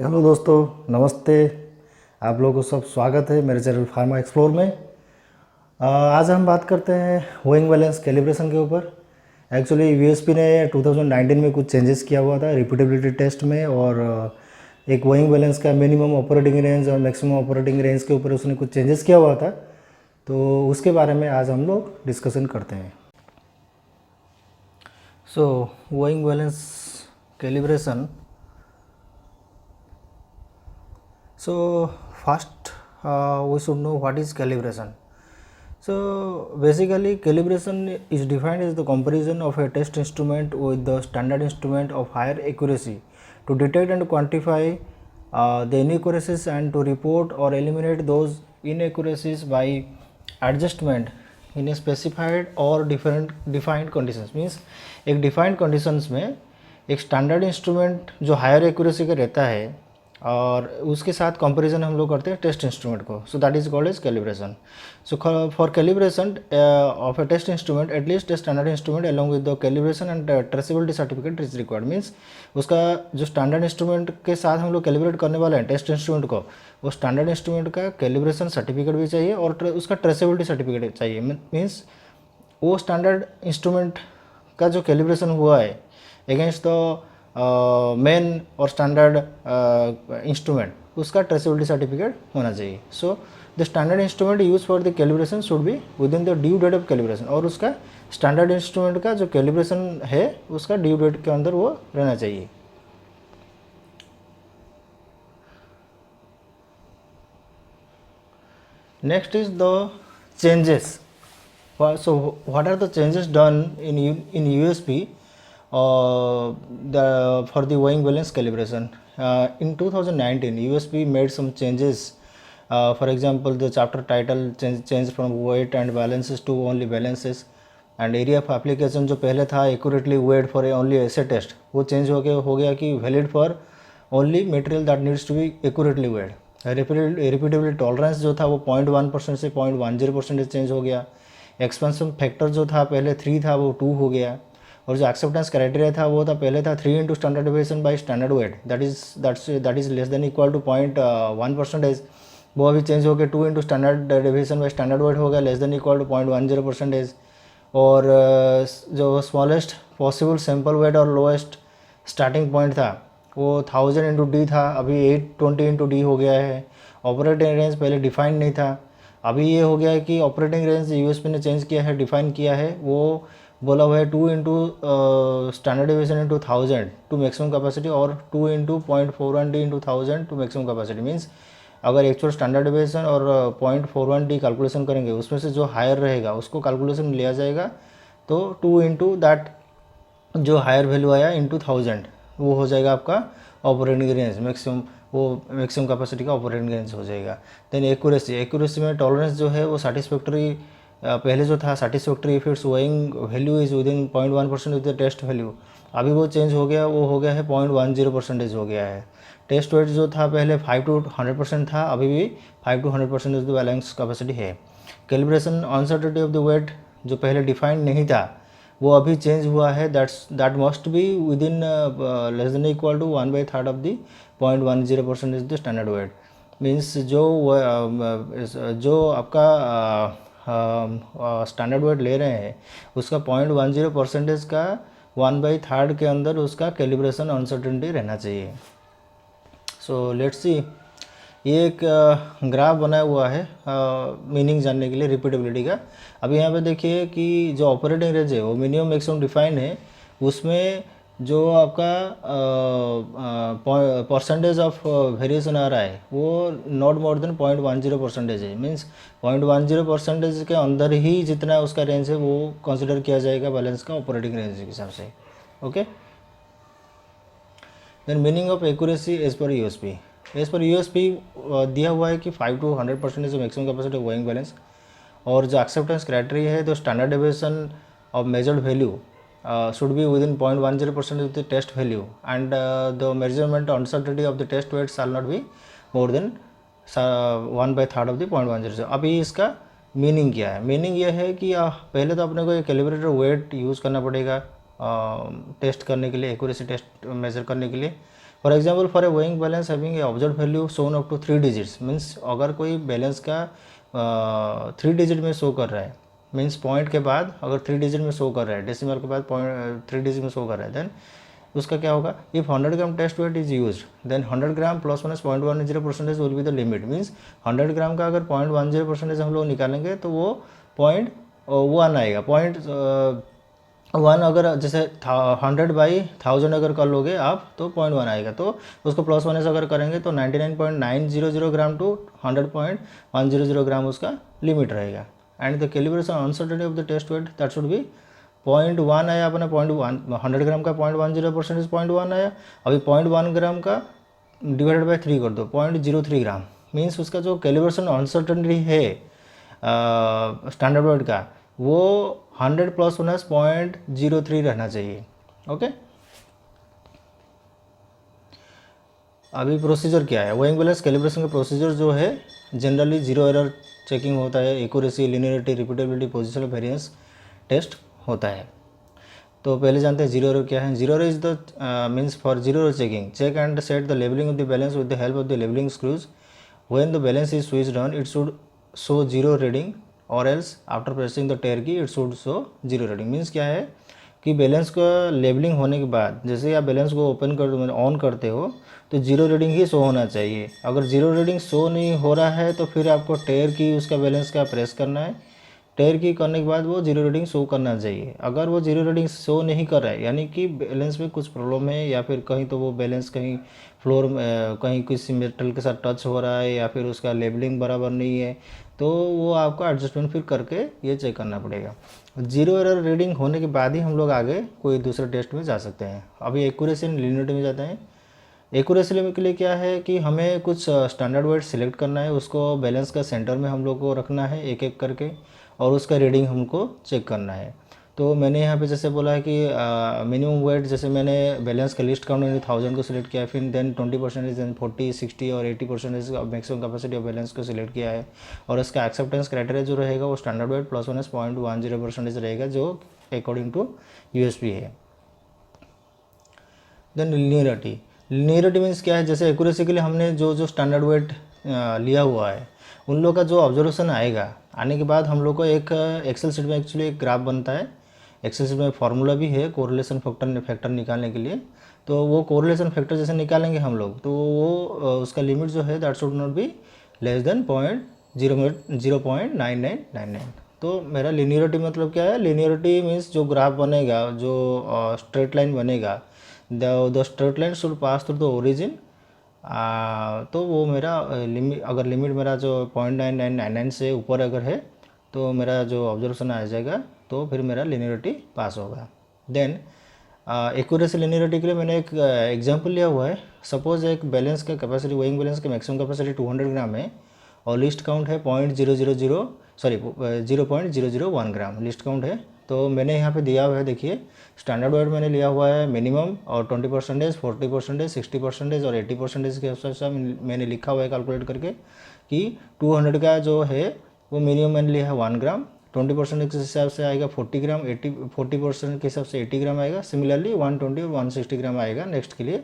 Hello दोस्तों, नमस्ते। आप लोगों को सब स्वागत है मेरे चैनल फार्मा एक्सप्लोर में। आज हम बात करते हैं वोइंग बैलेंस कैलिब्रेशन के ऊपर। एक्चुअली यूएसपी ने 2019 में कुछ चेंजेस किया हुआ था रिपीटेबिलिटी टेस्ट में, और एक वोइंग बैलेंस का मिनिमम ऑपरेटिंग रेंज और मैक्सिमम ऑपरेटिंग रेंज के ऊपर उसने कुछ चेंजेस किया हुआ था। तो उसके बारे में आज हम लोग डिस्कशन करते हैं। So weighing balance calibration. So first we should know what is calibration. So basically calibration is defined as the comparison of a test instrument with the standard instrument of higher accuracy to detect and quantify the inaccuracies and to report or eliminate those inaccuracies by adjustment in a specified or different defined conditions. Means एक defined conditions में एक standard instrument जो higher accuracy का रहता है और उसके साथ कंपैरिजन हम लोग करते हैं टेस्ट इंस्ट्रूमेंट को। So that is called as calibration. So for calibration of a test instrument at least a standard instrument along with the calibration and traceability certificate is required. Means उसका जो स्टैंडर्ड इंस्ट्रूमेंट के साथ हम लोग calibrate करने वाले हैं टेस्ट इंस्ट्रूमेंट को, वो स्टैंडर्ड इंस्ट्रूमेंट का कैलिब्रेशन सर्टिफिकेट भी चाहिए और उसका ट्रेसेबिलिटी सर्टिफिकेट चाहिए। मीन्स वो स्टैंडर्ड इंस्ट्रूमेंट का जो कैलिब्रेशन हुआ है अगेंस्ट द मेन और स्टैंडर्ड इंस्ट्रूमेंट, उसका ट्रेसेबिलिटी सर्टिफिकेट होना चाहिए। So the standard instrument use for the calibration should be within the due date of calibration, और उसका स्टैंडर्ड इंस्ट्रूमेंट का जो कैलिब्रेशन है उसका ड्यू डेट के अंदर वो रहना चाहिए। Next is the changes. So what are the changes done in USP for the weighing balance calibration? In 2019, USP made some changes. For example, the chapter title changed from weight and balances to only balances, and area of application जो पहले था accurately weighed for only assay test, वो change हो गया कि valid for only material that needs to be accurately weighed. Repeatability tolerance जो था वो 0.1% से 0.10% चेंज हो गया। एक्सपेंशन फैक्टर जो था पहले 3 था वो 2 हो गया, और जो एक्सेप्टेंस क्राइटेरिया था वो था पहले था 3 into standard deviation by standard weight, that is less than equal to 0.1%। वो अभी चेंज हो गया 2 into standard deviation by standard weight हो गया लेस देन इक्वल टू 0.10%। और जो स्मॉलेस्ट पॉसिबल सैम्पल वेट और लोएस्ट स्टार्टिंग पॉइंट था वो 1000 इंटू डी था, अभी 820 इंटू डी हो गया है। ऑपरेटिंग रेंज पहले डिफाइंड नहीं था, अभी ये हो गया है कि ऑपरेटिंग रेंज यूएसपी ने चेंज किया है, डिफाइन किया है। वो बोला हुआ है 2 into standard deviation into 1000 to maximum capacity, और 2 into 0.41 D into 1000 to maximum capacity. Means अगर एक्चुअल स्टैंडर्ड डेविएशन और 0.41 डी कैलकुलेशन करेंगे, उसमें से जो हायर रहेगा उसको कैलकुलेशन लिया जाएगा, तो 2 इंटू दैट जो हायर वैल्यू आया इंटू 1000 वो हो जाएगा आपका ऑपरेटिंग रेंज मैक्सिमम, वो मैक्सिमम कैपेसिटी का ऑपरेटिंग रेंज हो जाएगा। देन एक्यूरेसी में टॉलरेंस जो है वो सेटिस्फैक्ट्री, पहले जो था satisfactory if it's weighing value is within 0.1% with the test value, अभी वो चेंज हो गया, वो हो गया है 0.10% हो गया है। टेस्ट वेट जो था पहले 5 to 100% था, अभी भी 5 to 100% द बैलेंस कैपेसिटी है। Calibration uncertainty of the weight जो पहले डिफाइंड नहीं था वो अभी चेंज हुआ है, that must be within less than equal to 1/3 of the 0.10% is the standard weight. Means जो आपका स्टैंडर्ड वेट ले रहे हैं उसका 0.10% का 1/3 के अंदर उसका कैलिब्रेशन अनसर्टेनिटी रहना चाहिए। सो लेट्स सी, ये एक ग्राफ बनाया हुआ है मीनिंग जानने के लिए रिपीटेबिलिटी का। अभी यहाँ पे देखिए कि जो ऑपरेटिंग रेंज है वो मिनिमम मैक्सिमम डिफाइन है, उसमें जो आपका परसेंटेज ऑफ वेरिएशन आ रहा है वो नॉट मोर देन 0.10% है। मीन्स 0.10% के अंदर ही जितना उसका रेंज है वो कंसिडर किया जाएगा बैलेंस का ऑपरेटिंग रेंज के हिसाब से। Okay, then meaning of accuracy as per USP. As per USP दिया हुआ है कि 5 to 100% maximum capacity weighing balance, और जो एक्सेप्टेंस क्राइटेरिया है तो standard deviation of measured value should be within 0.10% of the test value, and the measurement uncertainty of the test weight shall not be more than 1/3 of the 0.10। अभी इसका meaning क्या है? Meaning यह है कि पहले तो अपने को ये कैलिब्रेटर वेट यूज़ करना पड़ेगा टेस्ट करने के लिए, एक्यूरेसी टेस्ट मेजर करने के लिए। For example for a weighing balance having a observe value shown up to 3 digits, means अगर कोई बैलेंस का 3 डिजिट में शो कर रहा है, मीन्स पॉइंट के बाद अगर 3 डिजिट में शो कर रहा है, डेसिमल के बाद पॉइंट 3 डिजिट में शो कर रहा है, देन उसका क्या होगा, if 100 gram test weight is use then 100 gram plus minus 0.10% will be the limit, means 100 gram का अगर 0.10% हम लोग निकालेंगे तो वो 0.1 आएगा, 0.1 अगर जैसे 100/1000 अगर कर लोगे आप तो 0.1 आएगा, तो उसको प्लस माइनस अगर करेंगे तो 99.900 ग्राम टू 100.100 ग्राम उसका लिमिट रहेगा। And the calibration uncertainty of the test weight that should be 0.1 आया अपने 0.1, 100 ग्राम का 0.10% 0.1 आया, अभी 0.1 ग्राम का डिवाइडेड बाई 3 कर दो 0.03 ग्राम, मीन्स उसका जो कैलिब्रेशन अनसर्टेनिटी है स्टैंडर्ड वेट का वो 100 प्लस माइनस 0.03 रहना चाहिए। ओके, अभी प्रोसीजर क्या है, वेइंग बैलेंस कैलिब्रेशन का प्रोसीजर जो है जनरली जीरो एरर चेकिंग होता है, accuracy, linearity, repeatability, positional variance test होता है। तो पहले जानते हैं जीरो एरर क्या है। Zero error is the means for zero error checking check and set the levelling of the balance with the help of the levelling screws, when the balance is switched on it should show zero reading और else after pressing the tare key it should show zero reading. Means क्या है कि balance का labelling होने के बाद जैसे आप बैलेंस को ओपन कर ऑन करते हो तो जीरो रीडिंग ही शो होना चाहिए। अगर जीरो रीडिंग शो नहीं हो रहा है तो फिर आपको टेयर की उसका बैलेंस का प्रेस करना है, टेयर की करने के बाद वो जीरो रीडिंग शो करना चाहिए। अगर वो जीरो रीडिंग शो नहीं कर रहा है यानी कि बैलेंस में कुछ प्रॉब्लम है या फिर कहीं तो वो बैलेंस कहीं फ्लोर कहीं किसी मेटल के साथ टच हो रहा है या फिर उसका लेबलिंग बराबर नहीं है तो वो आपको एडजस्टमेंट फिर करके ये चेक करना पड़ेगा। जीरो एरर रीडिंग होने के बाद ही हम लोग आगे कोई दूसरे टेस्ट में जा सकते हैं। अभी एक्यूरेसी एंड लिनियरिटी में जाते हैं। एक्यूरेसी के लिए क्या है कि हमें कुछ स्टैंडर्ड वेट सिलेक्ट करना है, उसको बैलेंस का सेंटर में हम लोग को रखना है एक एक करके और उसका रीडिंग हमको चेक करना है। तो मैंने यहाँ पे जैसे बोला है कि मिनिमम वेट जैसे मैंने बैलेंस का लिस्ट काउंट 1000 को सिलेक्ट किया है, फिर देन 20% देन 40, 60 और 80% मैक्सिमम कैपेसिटी ऑफ बैलेंस को सिलेक्ट किया है और इसका एक्सेप्टेंस क्राइटेरिया जो रहेगा वो स्टैंडर्ड वेट प्लस माइनस 0.10% रहेगा जो अकॉर्डिंग टू यूएसपी है। देन लिनियरिटी, लिनियरिटी मीन्स क्या है, जैसे एक्यूरेसी के लिए हमने जो जो स्टैंडर्ड वेट लिया हुआ है उन लोग का जो ऑब्जर्वेशन आएगा आने के बाद हम लोग को एक एक्सेल शीट में एक्चुअली एक ग्राफ बनता है। एक्सेल शीट में फार्मूला भी है कोरिलेशन फैक्टर निकालने के लिए। तो वो कोरिलेशन फैक्टर जैसे निकालेंगे हम लोग तो वो उसका लिमिट जो है that should not be less than 0.9999। तो मेरा लिनियरिटी मतलब क्या है, लिनियरिटी मीन्स जो ग्राफ बनेगा जो स्ट्रेट लाइन बनेगा the straight line should pass through the origin. तो वो मेरा लिमिट अगर लिमिट मेरा जो 0.9999 से ऊपर अगर है तो मेरा जो ऑब्जर्वेशन आ जाएगा तो फिर मेरा लिनियरिटी पास होगा। देन एक्यूरेसी लिनियरिटी के लिए मैंने एक एग्जांपल लिया हुआ है। सपोज एक बैलेंस का कैपेसिटी वेइंग बैलेंस की मैक्सिमम कैपेसिटी 200 ग्राम है और लिस्ट काउंट है 0.001 ग्राम लिस्ट काउंट है। तो मैंने यहाँ पे दिया हुआ है, देखिए स्टैंडर्ड वेट मैंने लिया हुआ है मिनिमम और 20%, 40%, 60% और 80% के हिसाब से मैंने लिखा हुआ है कैलकुलेट करके कि 200 का जो है वो मिनिमम मैंने लिया है 1 ग्राम, 20% के हिसाब से आएगा 40 ग्राम, 40% के हिसाब से 80 ग्राम आएगा, सिमिलरली 120 और 160 ग्राम आएगा नेक्स्ट के लिए।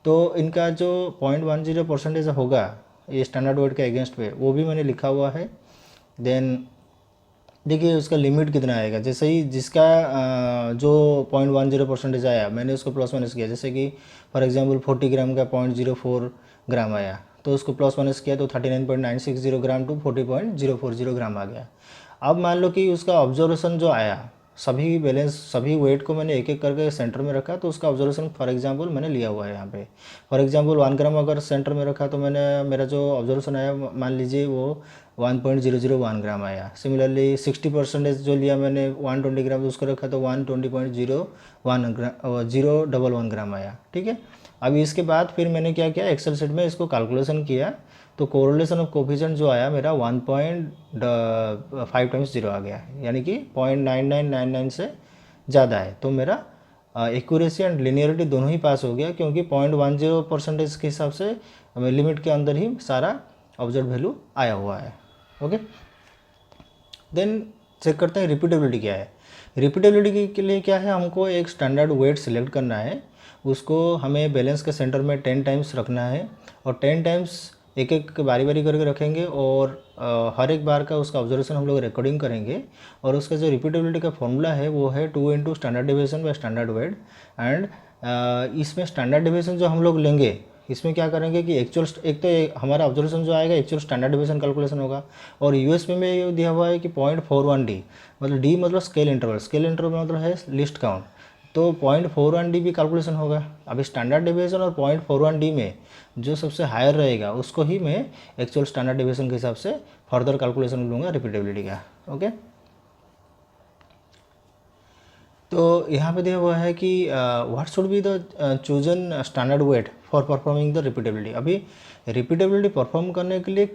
तो इनका जो 0.10% होगा ये स्टैंडर्ड वेट के अगेंस्ट पे वो भी मैंने लिखा हुआ है। देन देखिए उसका लिमिट कितना आएगा, जैसे ही जिसका जो 0.10% आया मैंने उसको प्लस माइनस किया, जैसे कि फॉर एग्जांपल 40 ग्राम का 0.04 ग्राम आया तो उसको प्लस माइनस किया तो 39.960 ग्राम टू 40.040 ग्राम आ गया। अब मान लो कि उसका ऑब्जर्वेशन जो आया सभी बैलेंस सभी वेट को मैंने एक एक करके सेंटर में रखा तो उसका ऑब्जर्वेशन फॉर एग्जांपल मैंने लिया हुआ है यहाँ पे। फॉर एग्जांपल 1 ग्राम अगर सेंटर में रखा तो मैंने मेरा जो ऑब्जर्वेशन आया मान लीजिए वो 1.001 ग्राम आया। सिमिलरली 60% जो लिया मैंने 120 ग्राम तो उसको रखा तो 120.011 ग्राम आया। ठीक है, अभी इसके बाद फिर मैंने क्या किया एक्सेल शीट में इसको कैलकुलेशन किया तो कोरिलेशन ऑफ कोफिशिएंट जो आया मेरा 1.5 टाइम्स 0 आ गया, यानी कि 0.9999 से ज़्यादा है। तो मेरा एक्यूरेसी एंड लिनियरिटी दोनों ही पास हो गया क्योंकि 0.10% के हिसाब से लिमिट के अंदर ही सारा ऑब्जर्व वैल्यू आया हुआ है। ओके, देन चेक करते हैं रिपीटेबिलिटी क्या है। रिपीटेबिलिटी के लिए क्या है, हमको एक स्टैंडर्ड वेट सिलेक्ट करना है, उसको हमें बैलेंस के सेंटर में 10 टाइम्स रखना है और 10 टाइम्स एक एक बारी बारी करके रखेंगे और हर एक बार का उसका ऑब्जर्वेशन हम लोग रिकॉर्डिंग करेंगे और उसका जो रिपीटेबिलिटी का फॉर्मूला है वो है 2 into standard deviation by standard weight. And इसमें स्टैंडर्ड डिविएशन जो हम लोग लेंगे इसमें क्या करेंगे कि एक्चुअल एक तो हमारा ऑब्जर्वेशन जो आएगा एक्चुअल स्टैंडर्ड डिविएशन कैलकुलेशन होगा और यूएसपी में ये दिया हुआ है कि 0.41 डी, मतलब डी मतलब स्केल इंटरवल मतलब है लिस्ट काउंट, तो 0.41 डी भी कैलकुलेशन होगा। अभी स्टैंडर्ड डिविएशन और 0.41 डी में जो सबसे हायर रहेगा उसको ही मैं एक्चुअल स्टैंडर्ड डिविएशन के हिसाब से फर्दर कैलकुलेशन लूँगा रिपीटेबिलिटी का। ओके, तो यहाँ पे दिया हुआ है कि what should be the chosen standard weight for performing the repeatability. अभी रिपीटेबिलिटी परफॉर्म करने के लिए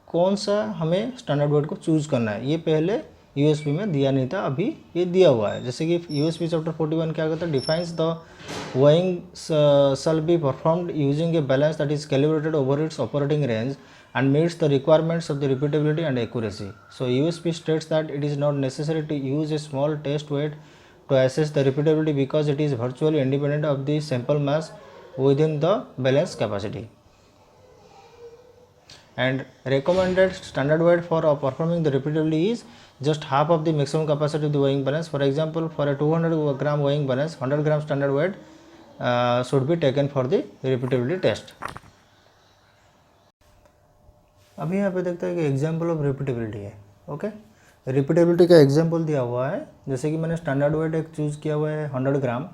कौन सा हमें स्टैंडर्ड वेट को चूज़ करना है, ये पहले यूएसपी में दिया नहीं था, अभी ये दिया हुआ है। जैसे कि यूएसपी चैप्टर 41 क्या कहता है, defines the weighing shall be performed using a balance that is calibrated over its operating range and meets the requirements of the repeatability and accuracy. So USP states that it is not necessary to use a small test weight to assess the repeatability because it is virtually independent of the sample mass within the balance capacity. And recommended standard weight for performing the repeatability is just half of the maximum capacity of the weighing balance. For example, for a 200 gram weighing balance, 100 gram standard weight should be taken for the repeatability test. अभी यहाँ पे देखते हैं कि example of repeatability है। Okay, repeatability का example दिया हुआ है, जैसे कि मैंने स्टैंडर्ड वेट एक चूज़ किया हुआ है 100 ग्राम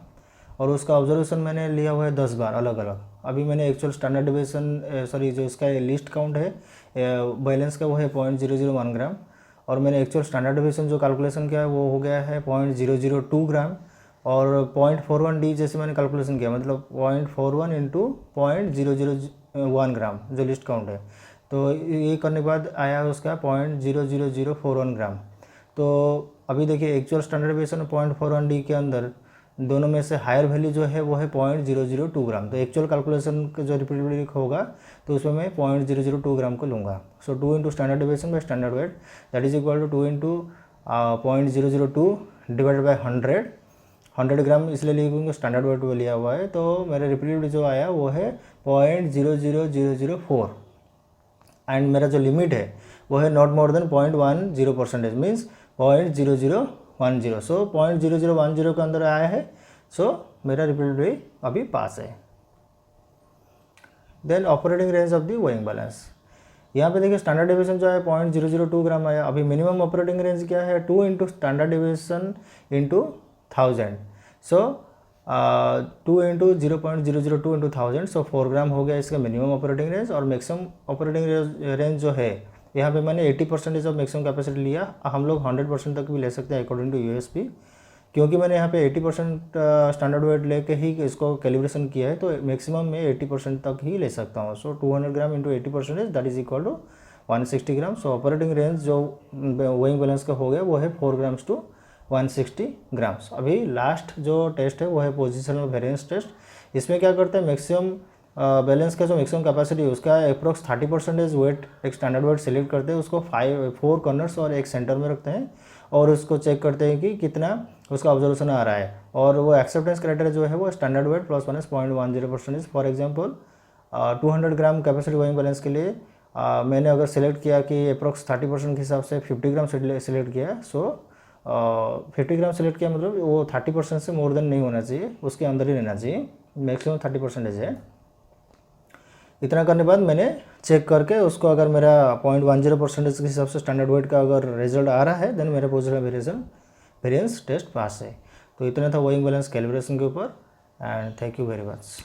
और उसका ऑब्जर्वेशन मैंने लिया हुआ है 10 बार अलग अलग। अभी मैंने एक्चुअल स्टैंडर्ड डिविएशन जो इसका लिस्ट काउंट है बैलेंस का वो है 0.001 ग्राम और मैंने एक्चुअल स्टैंडर्ड डिविएशन जो कैलकुलेशन किया है वो हो गया है 0.002 ग्राम और 0.41 डी जैसे मैंने कैलकुलेशन किया, मतलब 0.41 इंटू 0.001 ग्राम जो लिस्ट काउंट है, तो ये करने के बाद आया उसका 0.00041 ग्राम। तो अभी देखिए एक्चुअल स्टैंडर्ड डिविएशन 0.41 डी के अंदर दोनों में से हायर वैल्यू जो है वो है 0.002 ग्राम। तो एक्चुअल कैलकुलेशन का जो रिपीटेबिलिटी होगा तो उसमें मैं 0.002 ग्राम को लूँगा। So 2 into standard deviation by standard weight that is equal to 2 into 0.002 divided by 100 gram इसलिए लिखूँगा स्टैंडर्ड वेट वो लिया हुआ है, तो मेरा रिपीटेबिलिटी जो आया वो है 0.00004 एंड मेरा जो लिमिट है वो है नॉट मोर देन 0.10% मीन्स 0.0010। सो 0.0010 के अंदर आया है, सो मेरा रिपीटेबिलिटी अभी पास है। Then operating range of the weighing balance, यहाँ पे देखिए स्टैंडर्ड डिविएशन जो है 0.002 ग्राम आया। अभी मिनिमम ऑपरेटिंग रेंज क्या है 2 इंटू स्टैंडर्ड डिविएशन इंटू 1000। सो 2 इंटू 0.002 इंटू 1000, सो 4 ग्राम हो गया इसका मिनिमम ऑपरेटिंग रेंज। और मैक्सिमम ऑपरेटिंग रेंज जो है यहाँ पे मैंने 80% ऑफ मैक्सिमम कैपेसिटी लिया, हम लोग 100% तक भी ले सकते हैं अकॉर्डिंग टू यूएसपी, क्योंकि मैंने यहाँ पे 80% स्टैंडर्ड वेट लेके ही इसको कैलिब्रेशन किया है, तो मैक्सिमम मैं 80% तक ही ले सकता हूँ। So 200 gram into 80% that is equal to 160 gram. So operating range जो वेइंग बैलेंस का हो गया वो है 4 ग्राम्स टू 160 ग्राम्स। अभी लास्ट जो टेस्ट है वो है पोजिशनल वेरिएंस टेस्ट। इसमें क्या करते हैं मैक्सिमम बैलेंस का जो मैक्सिमम कैपेसिटी है उसका अप्रोक्स 30% वेट एक स्टैंडर्ड वेट सेलेक्ट करते हैं, उसको 4 कॉर्नर्स और एक सेंटर में रखते हैं और उसको चेक करते हैं कि कितना उसका ऑब्जर्वेशन आ रहा है। और वो एक्सेप्टेंस क्राइटेरिया जो है वो standard weight plus minus 0.10%। For example 200 gram capacity weighing balance के लिए मैंने अगर सेलेक्ट किया कि अप्रोक्स 30% के हिसाब से 50 ग्राम सेलेक्ट किया, सो 50 ग्राम सेलेक्ट किया मतलब वो 30% से मोर देन नहीं होना चाहिए, उसके अंदर ही रहना चाहिए, मैक्सिमम 30% है। इतना करने के बाद मैंने चेक करके उसको अगर मेरा 0.10% के हिसाब से स्टैंडर्ड वेट का अगर रिजल्ट आ रहा है देन मेरा पोजिशनल वेरिएंस टेस्ट पास है। तो इतना था वेइंग बैलेंस कैलिब्रेशन के ऊपर and thank you very much.